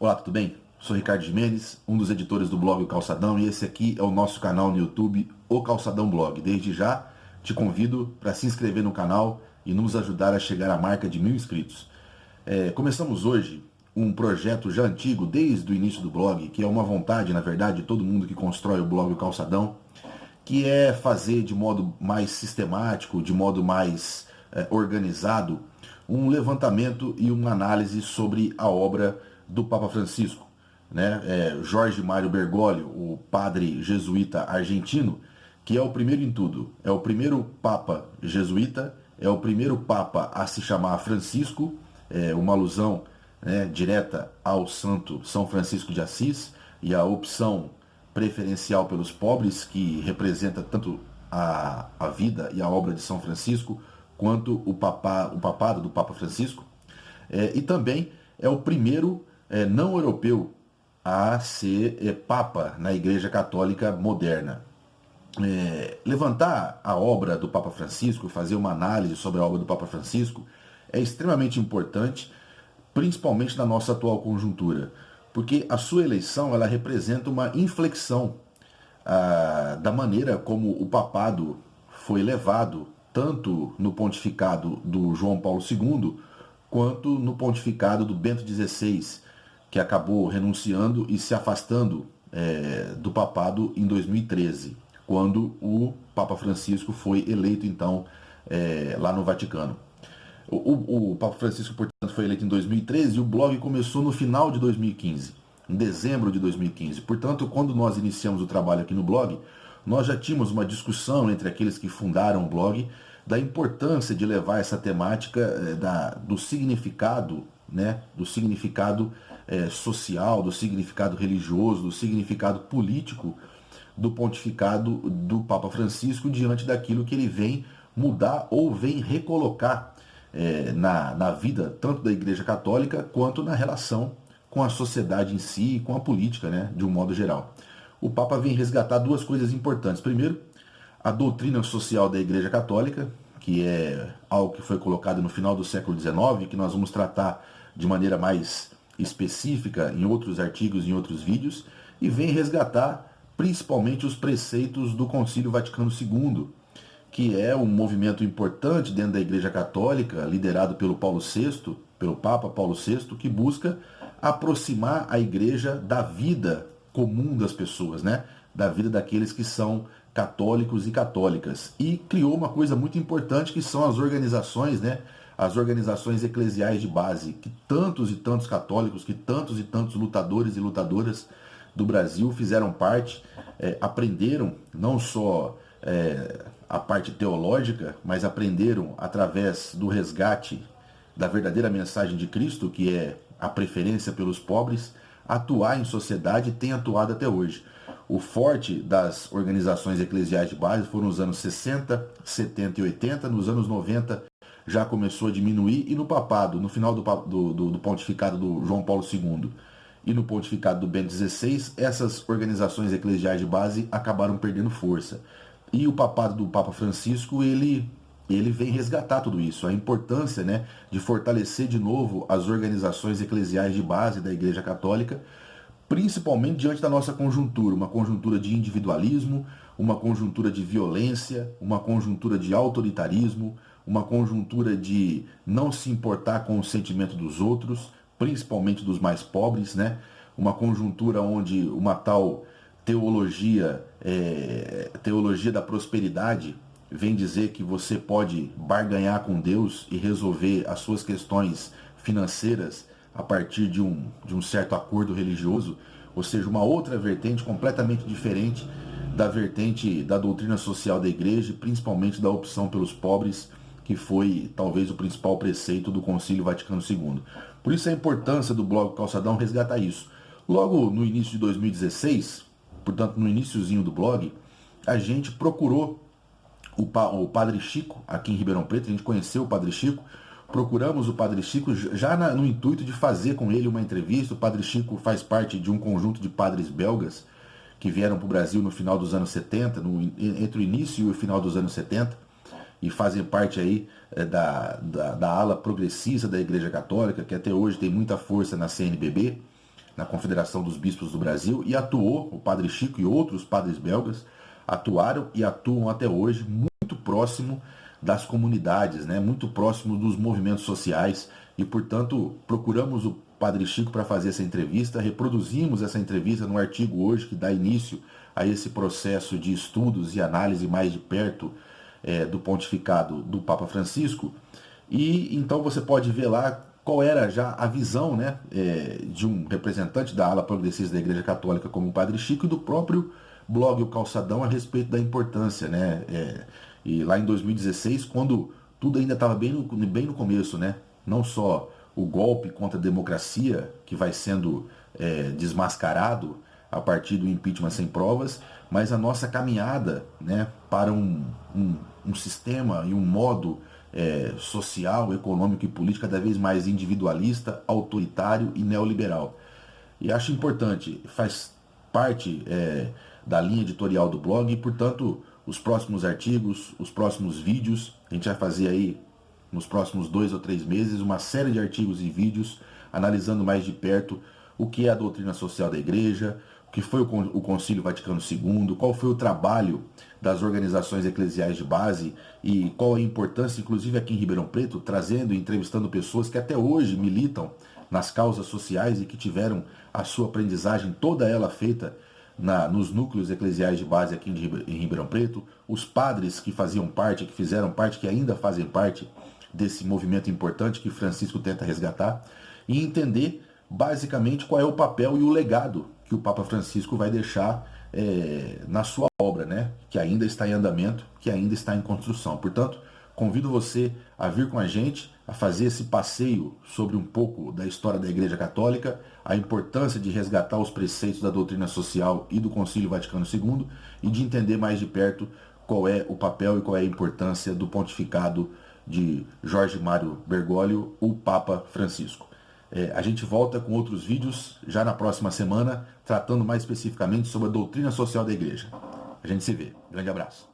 Olá, tudo bem? Sou Ricardo Gimenez, um dos editores do blog O Calçadão, e esse aqui é o nosso canal no YouTube, O Calçadão Blog. Desde já, te convido para se inscrever no canal e nos ajudar a chegar à marca de 1000 inscritos. Começamos hoje um projeto já antigo, desde o início do blog, que é uma vontade, na verdade, de todo mundo que constrói o blog O Calçadão, que é fazer de modo mais sistemático, de modo mais organizado, um levantamento e uma análise sobre a obra do Papa Francisco, né? Jorge Mário Bergoglio, o padre jesuíta argentino, que é o primeiro em tudo, é o primeiro Papa jesuíta, é o primeiro Papa a se chamar Francisco, uma alusão, né, direta ao santo São Francisco de Assis e a opção preferencial pelos pobres, que representa tanto a vida e a obra de São Francisco, quanto o papado do Papa Francisco. E também é o primeiro não europeu a ser Papa na Igreja Católica moderna. Levantar a obra do Papa Francisco, fazer uma análise sobre a obra do Papa Francisco, é extremamente importante, principalmente na nossa atual conjuntura, porque a sua eleição ela representa uma inflexão da maneira como o papado foi levado, tanto no pontificado do João Paulo II, quanto no pontificado do Bento XVI, que acabou renunciando e se afastando do papado em 2013, quando o Papa Francisco foi eleito, então, lá no Vaticano. O Papa Francisco, portanto, foi eleito em 2013 e o blog começou no final de 2015, em dezembro de 2015. Portanto, quando nós iniciamos o trabalho aqui no blog, nós já tínhamos uma discussão entre aqueles que fundaram o blog da importância de levar essa temática do significado, né, do significado social, do significado religioso, do significado político do pontificado do Papa Francisco diante daquilo que ele vem mudar ou vem recolocar na vida tanto da Igreja Católica quanto na relação com a sociedade em si e com a política, né, de um modo geral. O Papa vem resgatar duas coisas importantes. Primeiro, a doutrina social da Igreja Católica, que é algo que foi colocado no final do século XIX, que nós vamos tratar de maneira mais específica em outros artigos, em outros vídeos, e vem resgatar principalmente os preceitos do Concílio Vaticano II, que é um movimento importante dentro da Igreja Católica, liderado pelo Paulo VI, pelo Papa Paulo VI, que busca aproximar a Igreja da vida comum das pessoas, né? Da vida daqueles que são católicos e católicas. E criou uma coisa muito importante, que são as organizações, né? As organizações eclesiais de base, que tantos e tantos católicos, que tantos e tantos lutadores e lutadoras do Brasil fizeram parte, aprenderam não só a parte teológica, mas aprenderam através do resgate da verdadeira mensagem de Cristo, que é a preferência pelos pobres, atuar em sociedade e tem atuado até hoje. O forte das organizações eclesiais de base foram nos anos 60, 70 e 80, nos anos 90 já começou a diminuir, e no papado, no final do pontificado do João Paulo II e no pontificado do Bento XVI, essas organizações eclesiais de base acabaram perdendo força. E o papado do Papa Francisco, ele vem resgatar tudo isso, a importância, né, de fortalecer de novo as organizações eclesiais de base da Igreja Católica, principalmente diante da nossa conjuntura, uma conjuntura de individualismo, uma conjuntura de violência, uma conjuntura de autoritarismo, uma conjuntura de não se importar com o sentimento dos outros, principalmente dos mais pobres, né? Uma conjuntura onde uma tal teologia da prosperidade vem dizer que você pode barganhar com Deus e resolver as suas questões financeiras a partir de um certo acordo religioso, ou seja, uma outra vertente completamente diferente da vertente da doutrina social da igreja, principalmente da opção pelos pobres, que foi talvez o principal preceito do Concílio Vaticano II. Por isso a importância do blog Calçadão resgatar isso. Logo no início de 2016, portanto no iniciozinho do blog, a gente procurou o Padre Chico aqui em Ribeirão Preto, a gente conheceu o Padre Chico, procuramos o Padre Chico já no intuito de fazer com ele uma entrevista. O Padre Chico faz parte de um conjunto de padres belgas que vieram para o Brasil no final dos anos 70, entre o início e o final dos anos 70, e fazem parte aí da ala progressista da Igreja Católica, que até hoje tem muita força na CNBB. na Confederação dos Bispos do Brasil e atuou, o Padre Chico e outros padres belgas atuaram e atuam até hoje muito próximo das comunidades, né? Muito próximo dos movimentos sociais e, portanto, procuramos o Padre Chico para fazer essa entrevista, reproduzimos essa entrevista no artigo hoje que dá início a esse processo de estudos e análise mais de perto do pontificado do Papa Francisco. E então você pode ver lá qual era já a visão, né, de um representante da ala progressista da Igreja Católica como o Padre Chico e do próprio blog O Calçadão a respeito da importância, né? E lá em 2016, quando tudo ainda estava bem no começo, né? Não só o golpe contra a democracia, que vai sendo desmascarado a partir do impeachment sem provas, mas a nossa caminhada, né, para um sistema e um modo social, econômico e político cada vez mais individualista, autoritário e neoliberal. E acho importante, faz parte da linha editorial do blog e, portanto, os próximos artigos, os próximos vídeos, a gente vai fazer aí nos próximos 2 ou 3 meses uma série de artigos e vídeos analisando mais de perto o que é a doutrina social da Igreja, o que foi o Concílio Vaticano II, qual foi o trabalho das organizações eclesiais de base e qual a importância, inclusive aqui em Ribeirão Preto, trazendo e entrevistando pessoas que até hoje militam nas causas sociais e que tiveram a sua aprendizagem toda ela feita nos núcleos eclesiais de base aqui em Ribeirão Preto, os padres que faziam parte, que fizeram parte, que ainda fazem parte desse movimento importante que Francisco tenta resgatar, e entender basicamente qual é o papel e o legado que o Papa Francisco vai deixar na sua obra, né? Que ainda está em andamento, que ainda está em construção. Portanto, convido você a vir com a gente, a fazer esse passeio sobre um pouco da história da Igreja Católica, a importância de resgatar os preceitos da doutrina social e do Concílio Vaticano II e de entender mais de perto qual é o papel e qual é a importância do pontificado de Jorge Mário Bergoglio, o Papa Francisco. A gente volta com outros vídeos já na próxima semana, tratando mais especificamente sobre a doutrina social da Igreja. A gente se vê. Grande abraço.